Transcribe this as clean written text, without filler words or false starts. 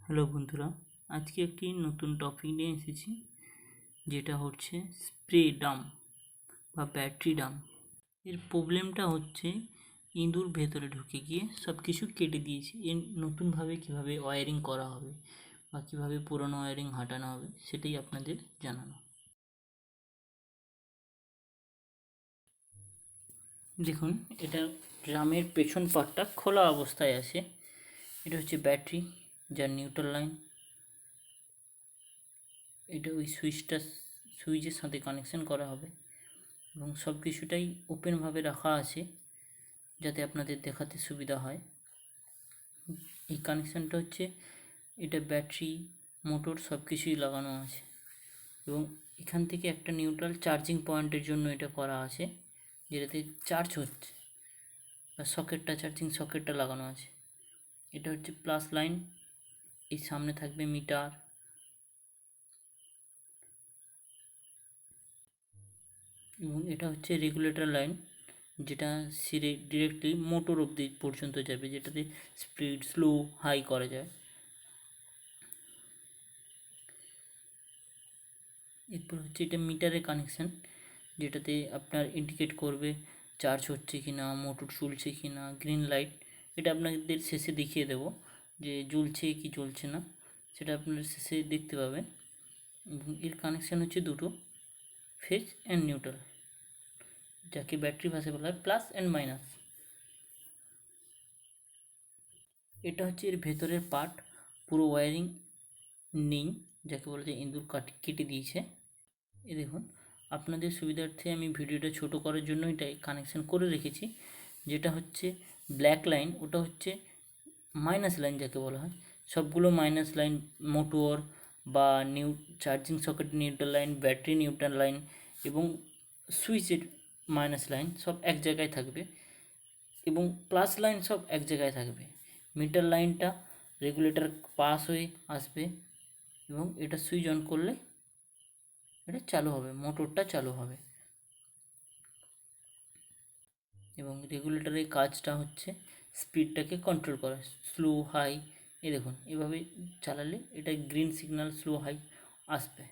Hello বন্ধুরা, আজকে একটি নতুন টপিক নিয়ে এসেছি, যেটা হচ্ছে স্প্রে ডাম্প বা ব্যাটারি ডাম্প। এর প্রবলেমটা হচ্ছে ইঁদুর ভেতরে ঢুকে গিয়ে সব কিছু কেটে দিয়েছে। এর নতুনভাবে কিভাবে ওয়্যারিং করা হবে বা কীভাবে পুরনো ওয়্যারিং হাটানো হবে সেটাই আপনাদের জানানো। দেখুন, এটা ড্রামের পেছন পার্টটা খোলা অবস্থায় আছে। এটা হচ্ছে ব্যাটারি, যার নিউট্রাল লাইন। এটা ওই সুইচের সাথে কানেকশন করা হবে এবং সব কিছুটাই ওপেনভাবে রাখা আছে যাতে আপনাদের দেখাতে সুবিধা হয়। এই কানেকশানটা হচ্ছে, এটা ব্যাটারি, মোটর সব কিছুই লাগানো আছে এবং এখান থেকে একটা নিউট্রাল চার্জিং পয়েন্টের জন্য এটা করা আছে, যেটাতে চার্জ হচ্ছে বা চার্জিং সকেটটা লাগানো আছে। এটা হচ্ছে প্লাস লাইন, এই সামনে থাকবে মিটার এবং এটা হচ্ছে রেগুলেটর লাইন, যেটা সিরে ডিরেক্টলি মোটর অবধি পর্যন্ত যাবে, যেটাতে স্পিড স্লো হাই করা যায়। এরপর হচ্ছে এটা মিটারের কানেকশান, যেটাতে আপনার ইন্ডিকেট করবে চার্জ হচ্ছে কি না, মোটর চলছে কি না, গ্রিন লাইট। এটা আপনাদের শেষে দেখিয়ে দেবো যে জ্বলছে কি জ্বলছে না, সেটা আপনারা শেষে দেখতে পাবেন। এবং এর কানেকশান হচ্ছে দুটো, ফেজ অ্যান্ড নিউট্রাল, যাকে ব্যাটারি ভাষায় বলা হয় প্লাস অ্যান্ড মাইনাস। এটা হচ্ছে এর ভেতরের পার্ট, পুরো ওয়্যারিং নেই, যাকে বলা যায় ইঁদুর কেটে দিয়েছে। এই দেখুন, আপনাদের সুবিধার্থে আমি ভিডিওটা ছোট করার জন্য এটা কানেকশান করে রেখেছি। যেটা হচ্ছে ব্ল্যাক লাইন, ওটা হচ্ছে মাইনাস লাইন যাকে বলা হয়। সবগুলো মাইনাস লাইন, মোটর বা charging socket neutral line, battery neutral line এবং সুইচের মাইনাস লাইন সব এক জায়গায় থাকবে এবং প্লাস লাইন সব এক জায়গায় থাকবে। মিটার লাইনটা রেগুলেটর পাস হয়ে আসবে এবং এটা সুইচ অন করলে এটা চালু হবে, মোটরটা চালু হবে। এবং রেগুলেটরের কাজটা হচ্ছে স্পিডটাকে কন্ট্রোল করা, স্লো হাই। এই দেখুন, এভাবে চালালে এটা গ্রিন সিগন্যাল স্লো হাই আসবে।